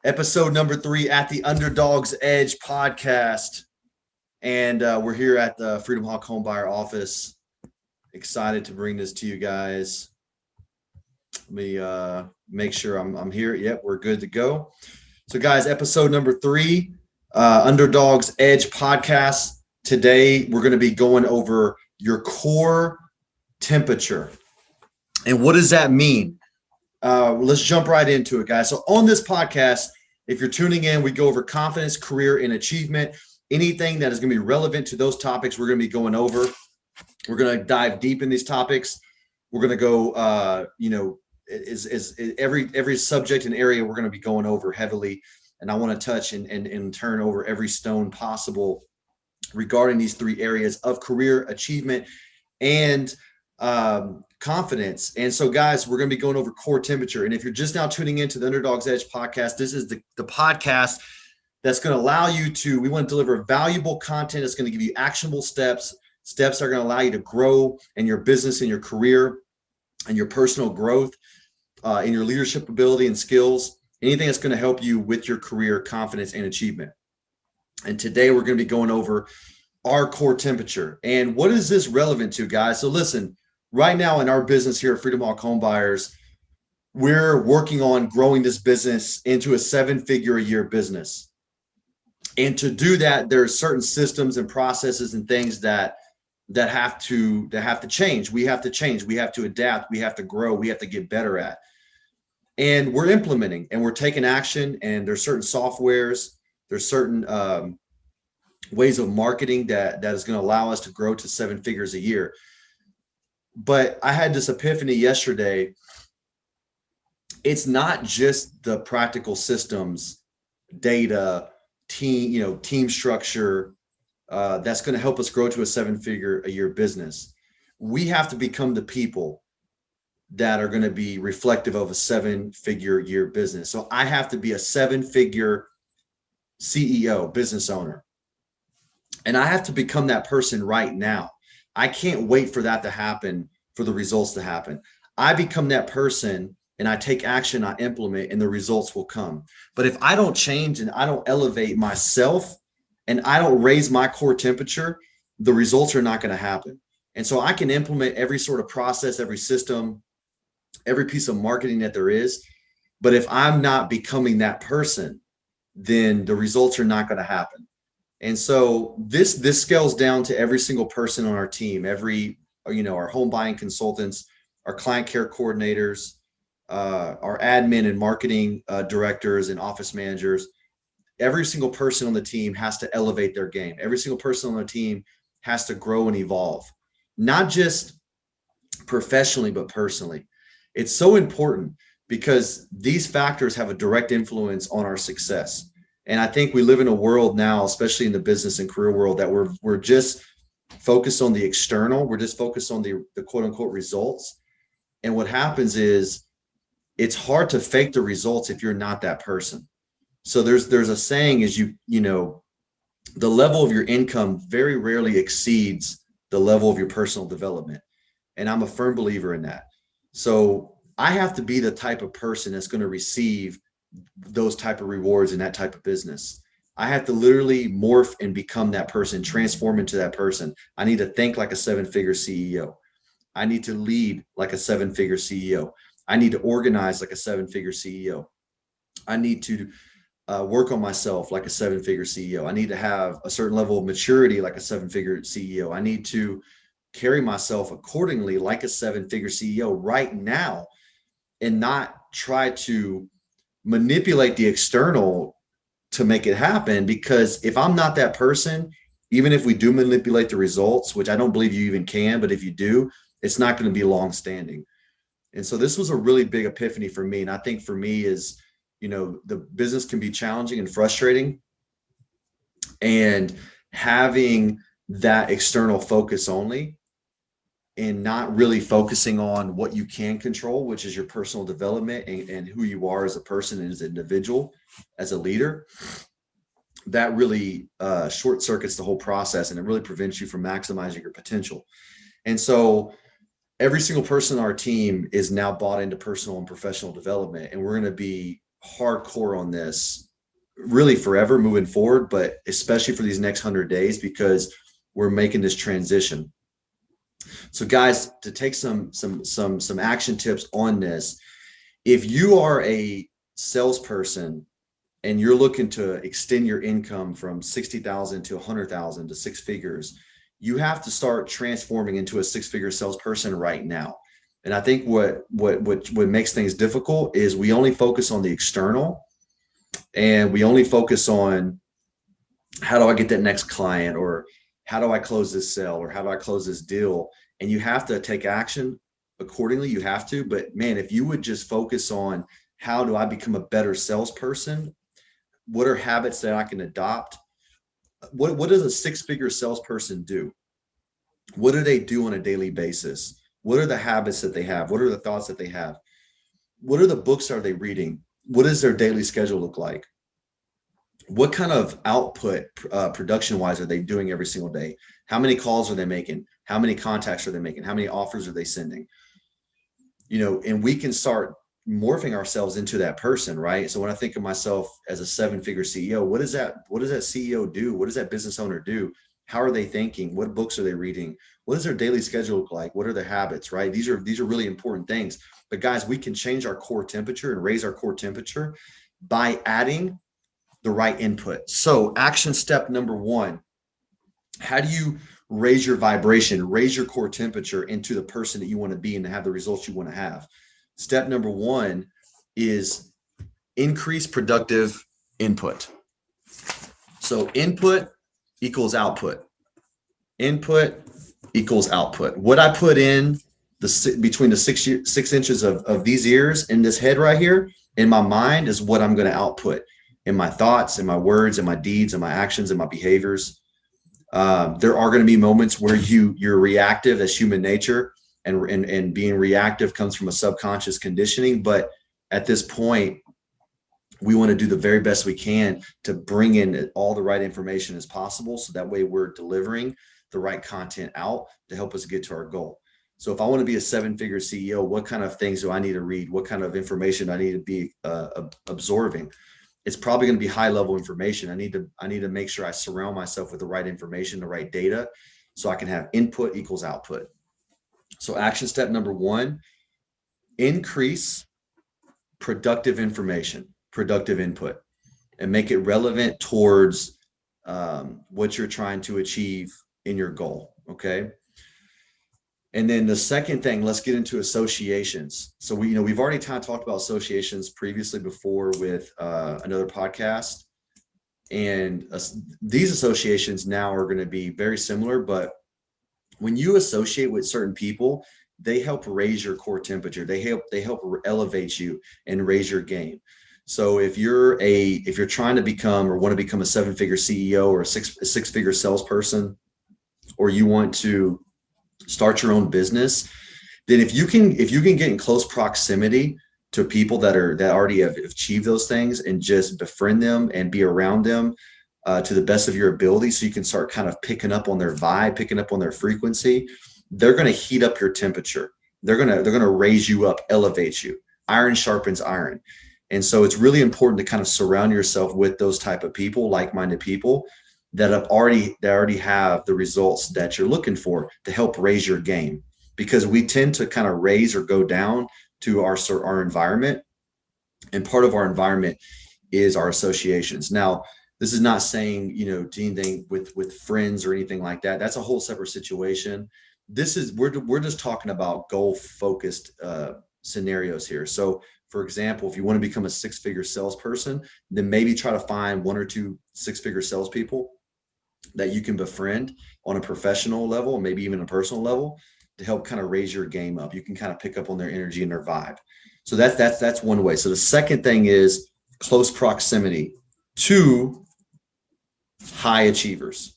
Episode number 3 at the Underdog's Edge podcast. And we're here at the Freedom Hawk Homebuyer office. Excited to bring this to you guys. Let me make sure I'm here. Yep, we're good to go. So, guys, episode number 3, Underdog's Edge podcast. Today, we're going to be going over your core temperature. And what does that mean? Let's jump right into it, guys. So on this podcast, if you're tuning in, we go over confidence, career, and achievement. Anything that is going to be relevant to those topics, we're going to be going over. We're going to dive deep in these topics. We're going to go, is every subject and area we're going to be going over heavily. And I want to touch and turn over every stone possible regarding these 3 areas of career, achievement, and confidence. And so, guys, we're going to be going over core temperature. And if you're just now tuning into the Underdog's Edge podcast, this is the podcast that's going to allow you to, we want to deliver valuable content that's going to give you actionable steps that are going to allow you to grow in your business, in your career, and your personal growth, in your leadership ability and skills, anything that's going to help you with your career, confidence, and achievement. And today we're going to be going over our core temperature. And what is this relevant to, guys? So listen, right now in our business here at Freedom Hawk Home Buyers, we're working on growing this business into a 7-figure a year business. And to do that, there are certain systems and processes and things that have to change. We have to change. We have to adapt. We have to grow. We have to get better at. And we're implementing and we're taking action. And there's certain softwares, there's certain ways of marketing that is going to allow us to grow to 7 figures a year. But I had this epiphany yesterday. It's not just the practical systems, data, team structure that's going to help us grow to a 7-figure a year business. We have to become the people that are going to be reflective of a 7-figure year business. So I have to be a 7-figure CEO, business owner. And I have to become that person right now. I can't wait for that to happen, for the results to happen. I become that person and I take action, I implement, and the results will come. But if I don't change and I don't elevate myself and I don't raise my core temperature, the results are not going to happen. And so I can implement every sort of process, every system, every piece of marketing that there is. But if I'm not becoming that person, then the results are not going to happen. And so this scales down to every single person on our team, our home buying consultants, our client care coordinators, our admin and marketing directors and office managers. Every single person on the team has to elevate their game. Every single person on the team has to grow and evolve, not just professionally, but personally. It's so important because these factors have a direct influence on our success. And I think we live in a world now, especially in the business and career world, that we're just focused on the external. We're just focused on the quote unquote results. And what happens is it's hard to fake the results if you're not that person. So there's a saying is the level of your income very rarely exceeds the level of your personal development. And I'm a firm believer in that. So I have to be the type of person that's going to receive those type of rewards in that type of business. I have to literally morph and become that person, transform into that person. I need to think like a 7-figure CEO. I need to lead like a 7-figure CEO. I need to organize like a 7-figure CEO. I need to work on myself like a 7-figure CEO. I need to have a certain level of maturity like a 7-figure CEO. I need to carry myself accordingly like a 7-figure CEO right now and not try to manipulate the external to make it happen. Because if I'm not that person, even if we do manipulate the results, which I don't believe you even can, but if you do, it's not going to be long standing. And so this was a really big epiphany for me. And I think for me is, the business can be challenging and frustrating, and having that external focus only and not really focusing on what you can control, which is your personal development and who you are as a person and as an individual, as a leader, that really short circuits the whole process, and it really prevents you from maximizing your potential. And so every single person on our team is now bought into personal and professional development, and we're going to be hardcore on this really forever moving forward, but especially for these next 100 days because we're making this transition. So guys, to take some action tips on this, if you are a salesperson and you're looking to extend your income from 60,000 to 100,000 to six figures, you have to start transforming into a six-figure salesperson right now. And I think what makes things difficult is we only focus on the external, and we only focus on how do I get that next client, or how do I close this sale, or how do I close this deal? And you have to take action accordingly. You have to, but man, if you would just focus on how do I become a better salesperson? What are habits that I can adopt? What does a six-figure salesperson do? What do they do on a daily basis? What are the habits that they have? What are the thoughts that they have? What are the books are they reading? What does their daily schedule look like? What kind of output production-wise are they doing every single day? How many calls are they making? How many contacts are they making? How many offers are they sending? And we can start morphing ourselves into that person, right? So when I think of myself as a seven-figure CEO, what does that CEO do? What does that business owner do? How are they thinking? What books are they reading? What does their daily schedule look like? What are their habits, right? These are really important things. But guys, we can change our core temperature and raise our core temperature by adding the right input. So action step number one, how do you raise your vibration, raise your core temperature into the person that you want to be and to have the results you want to have? Step number one is increase productive input. So input equals output. Input equals output. What I put in between the 6 inches of these ears in this head right here in my mind is what I'm going to output in my thoughts, in my words, in my deeds, in my actions, in my behaviors. There are going to be moments where you're reactive. That's human nature, and being reactive comes from a subconscious conditioning. But at this point, we want to do the very best we can to bring in all the right information as possible, so that way we're delivering the right content out to help us get to our goal. So if I want to be a seven-figure CEO, what kind of things do I need to read? What kind of information I need to be absorbing? It's probably going to be high-level information. I need to make sure I surround myself with the right information, the right data, so I can have input equals output. So action step number one, increase productive information, productive input, and make it relevant towards what you're trying to achieve in your goal. Okay. And then the second thing, let's get into associations. So we've already kind of talked about associations previously before with another podcast. And these associations now are going to be very similar, but when you associate with certain people, they help raise your core temperature. They help elevate you and raise your game. So if you're trying to become or want to become a seven-figure CEO or a six-figure salesperson, or you want to start your own business, then if you can get in close proximity to people that already have achieved those things and just befriend them and be around them to the best of your ability, so you can start kind of picking up on their vibe, picking up on their frequency, they're going to heat up your temperature. They're going to raise you up, elevate you. Iron sharpens iron. And so it's really important to kind of surround yourself with those type of people, like-minded people that already have the results that you're looking for to help raise your game. Because we tend to kind of raise or go down to our environment, and part of our environment is our associations. Now, this is not saying, do anything with friends or anything like that. That's a whole separate situation. We're just talking about goal-focused scenarios here. So, for example, if you want to become a six-figure salesperson, then maybe try to find one or two six-figure salespeople that you can befriend on a professional level, maybe even a personal level, to help kind of raise your game up. You can kind of pick up on their energy and their vibe. So that's one way. So the second thing is close proximity to high achievers.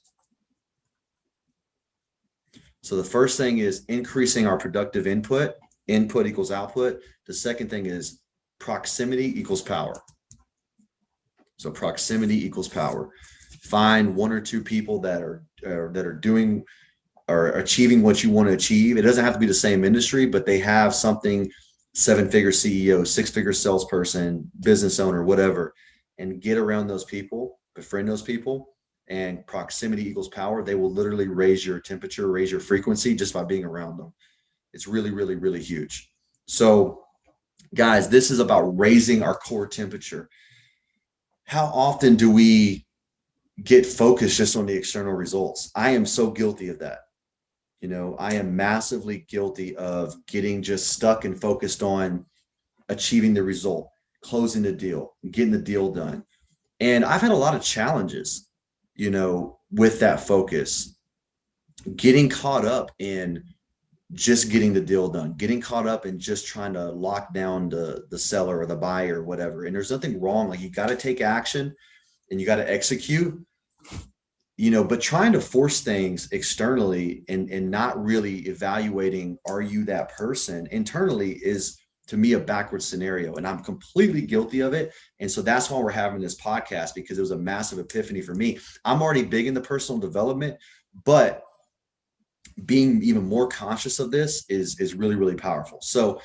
So the first thing is increasing our productive input. Input equals output. The second thing is proximity equals power. So proximity equals power. Find one or two people that are doing or achieving what you want to achieve. It doesn't have to be the same industry, but they have something seven-figure CEO, six-figure salesperson, business owner, whatever, and get around those people, befriend those people, and proximity equals power. They will literally raise your temperature, raise your frequency just by being around them. It's really, really, really huge. So, guys, this is about raising our core temperature. How often do we get focused just on the external results? I am so guilty of that. I am massively guilty of getting just stuck and focused on achieving the result, closing the deal, getting the deal done. And I've had a lot of challenges, with that focus, getting caught up in just getting the deal done, getting caught up in just trying to lock down the seller or the buyer or whatever. And there's nothing wrong. Like, you got to take action and you got to execute, but trying to force things externally and not really evaluating, are you that person internally, is to me a backward scenario. And I'm completely guilty of it. And so that's why we're having this podcast, because it was a massive epiphany for me. I'm already big into personal development, but being even more conscious of this is really, really powerful. So,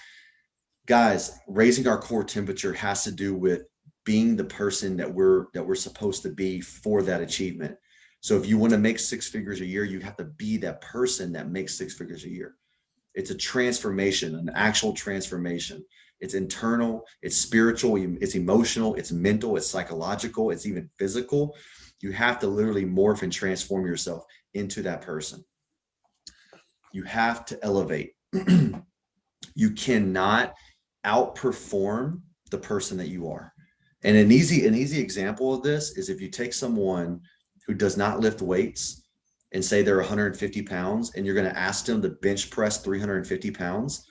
guys, raising our core temperature has to do with being the person that we're supposed to be for that achievement. So if you want to make six figures a year, you have to be that person that makes six figures a year. It's a transformation, an actual transformation. It's internal, it's spiritual, it's emotional, it's mental, it's psychological, it's even physical. You have to literally morph and transform yourself into that person. You have to elevate. You cannot outperform the person that you are. And an easy example of this is if you take someone who does not lift weights and say they're 150 pounds, and you're going to ask them to bench press 350 pounds,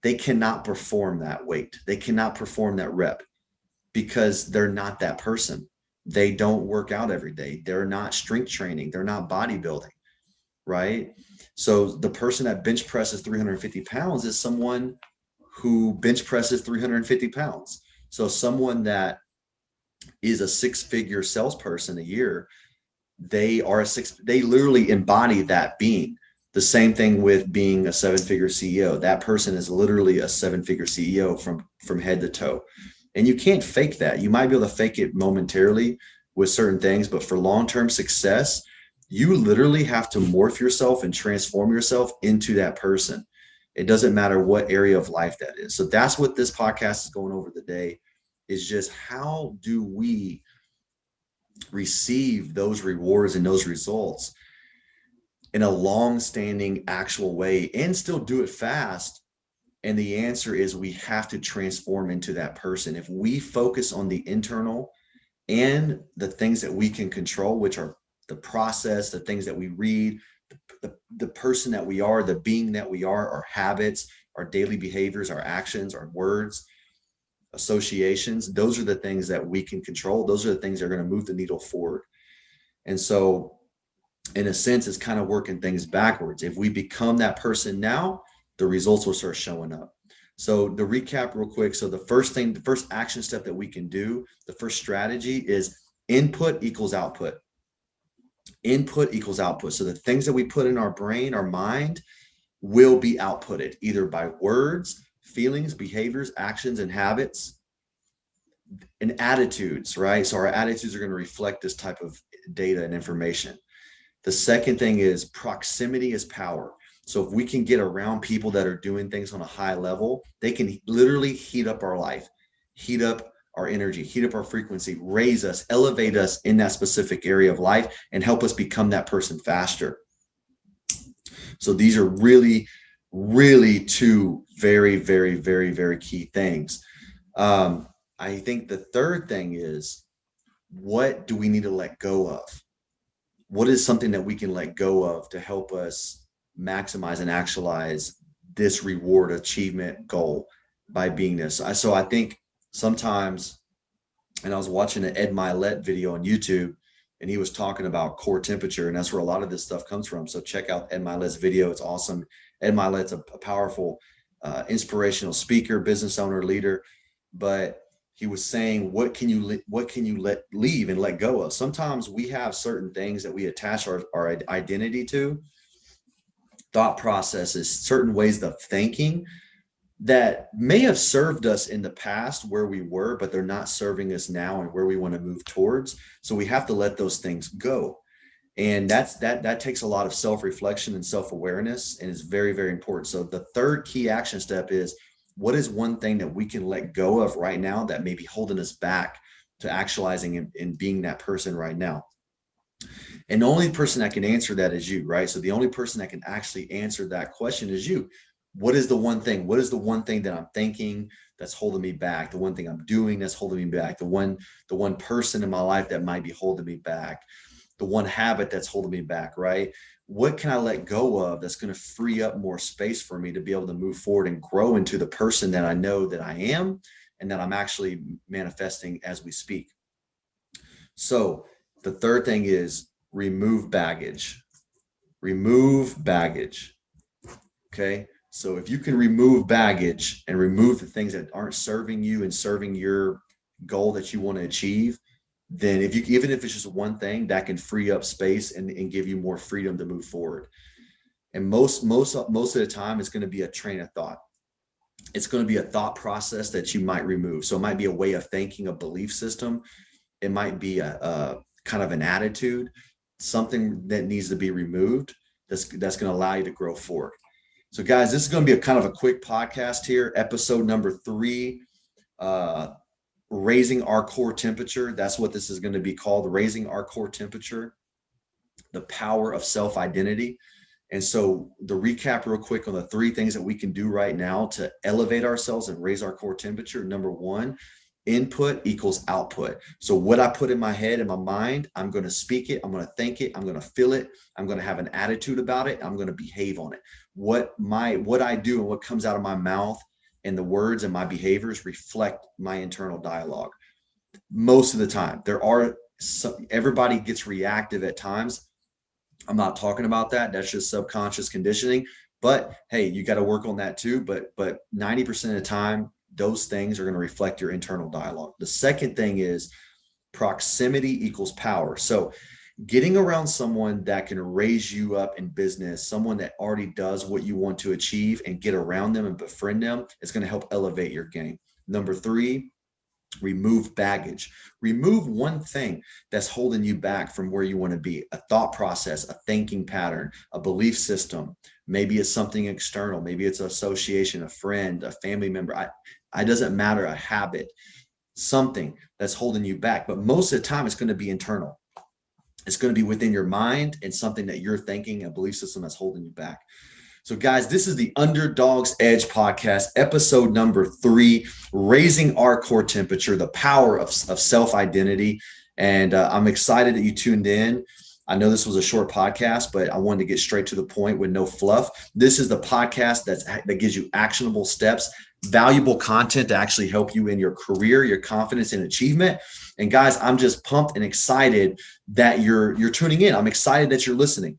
they cannot perform that weight. They cannot perform that rep because they're not that person. They don't work out every day. They're not strength training. They're not bodybuilding, right? So the person that bench presses 350 pounds is someone who bench presses 350 pounds. So someone that is a six-figure salesperson a year, they literally embody that being. The same thing with being a seven-figure CEO. That person is literally a seven-figure CEO from head to toe. And you can't fake that. You might be able to fake it momentarily with certain things, but for long-term success, you literally have to morph yourself and transform yourself into that person. It doesn't matter what area of life that is. So that's what this podcast is going over today, is just how do we receive those rewards and those results in a long-standing actual way and still do it fast. And the answer is we have to transform into that person. If we focus on the internal and the things that we can control, which are the process, the things that we read, the person that we are, the being that we are, our habits, our daily behaviors, our actions, our words, associations, those are the things that we can control. Those are the things that are going to move the needle forward. And so in a sense, it's kind of working things backwards. If we become that person now, the results will start showing up. So to recap real quick. So the first action step that we can do, the first strategy is input equals output. Input equals output. So the things that we put in our brain, our mind, will be outputted either by words, feelings, behaviors, actions, and habits, and attitudes, right? So our attitudes are going to reflect this type of data and information. The second thing is proximity is power. So if we can get around people that are doing things on a high level, they can literally heat up our life, heat up our energy, heat up our frequency, raise us, elevate us in that specific area of life, and help us become that person faster. So these are really, really two very, very, very, very key things. I think the third thing is, what do we need to let go of? What is something that we can let go of to help us maximize and actualize this reward achievement goal by being this? So I think sometimes, and I was watching an Ed Milet video on YouTube, and he was talking about core temperature, and that's where a lot of this stuff comes from. So check out Ed Milet's video. It's awesome. Ed Milet's a powerful, inspirational speaker, business owner, leader, but he was saying, what can you let leave and let go of? Sometimes we have certain things that we attach our identity to, thought processes, certain ways of thinking that may have served us in the past where we were, but they're not serving us now and where we want to move towards. So we have to let those things go. And that takes a lot of self-reflection and self-awareness, and is very, very important. So the third key action step is, what is one thing that we can let go of right now that may be holding us back to actualizing and being that person right now? And the only person that can answer that is you, right? So the only person that can actually answer that question is you. What is the one thing? What is the one thing that I'm thinking that's holding me back? The one thing I'm doing that's holding me back? The one person in my life that might be holding me back? The one habit that's holding me back, right? What can I let go of that's going to free up more space for me to be able to move forward and grow into the person that I know that I am and that I'm actually manifesting as we speak? So the third thing is remove baggage. Remove baggage. Okay. So if you can remove baggage and remove the things that aren't serving you and serving your goal that you want to achieve, then even if it's just one thing, that can free up space and give you more freedom to move forward. And most of the time, it's going to be a train of thought. It's going to be a thought process that you might remove. So it might be a way of thinking, a belief system. It might be a kind of an attitude, something that needs to be removed that's going to allow you to grow forward. So guys, this is going to be a kind of a quick podcast here, episode number 3, raising our core temperature. That's what this is going to be called, raising our core temperature, the power of self-identity. And so the recap real quick on the 3 things that we can do right now to elevate ourselves and raise our core temperature. Number 1, input equals output. So what I put in my head, in my mind, I'm going to speak it. I'm going to think it. I'm going to feel it. I'm going to have an attitude about it. I'm going to behave on it. What I do and what comes out of my mouth and the words and my behaviors reflect my internal dialogue. Most of the time, everybody gets reactive at times. I'm not talking about that. That's just subconscious conditioning. But hey, you got to work on that too. But 90% of the time, those things are going to reflect your internal dialogue. The second thing is proximity equals power. So getting around someone that can raise you up in business, someone that already does what you want to achieve, and get around them and befriend them is going to help elevate your game. Number 3, remove baggage. Remove one thing that's holding you back from where you want to be. A thought process, a thinking pattern, a belief system. Maybe it's something external. Maybe it's an association, a friend, a family member. It doesn't matter, a habit, something that's holding you back. But most of the time, it's going to be internal. It's going to be within your mind and something that you're thinking, a belief system that's holding you back. So guys, this is the Underdog's Edge podcast, episode number 3, raising our core temperature, the power of self-identity. And I'm excited that you tuned in. I know this was a short podcast, but I wanted to get straight to the point with no fluff. This is the podcast that gives you actionable steps, valuable content to actually help you in your career, your confidence and achievement. And guys, I'm just pumped and excited that you're tuning in. I'm excited that you're listening.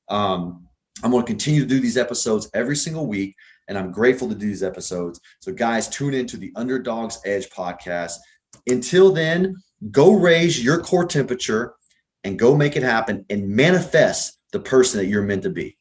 I'm going to continue to do these episodes every single week, and I'm grateful to do these episodes. So guys, tune into the Underdog's Edge podcast. Until then, go raise your core temperature and go make it happen and manifest the person that you're meant to be.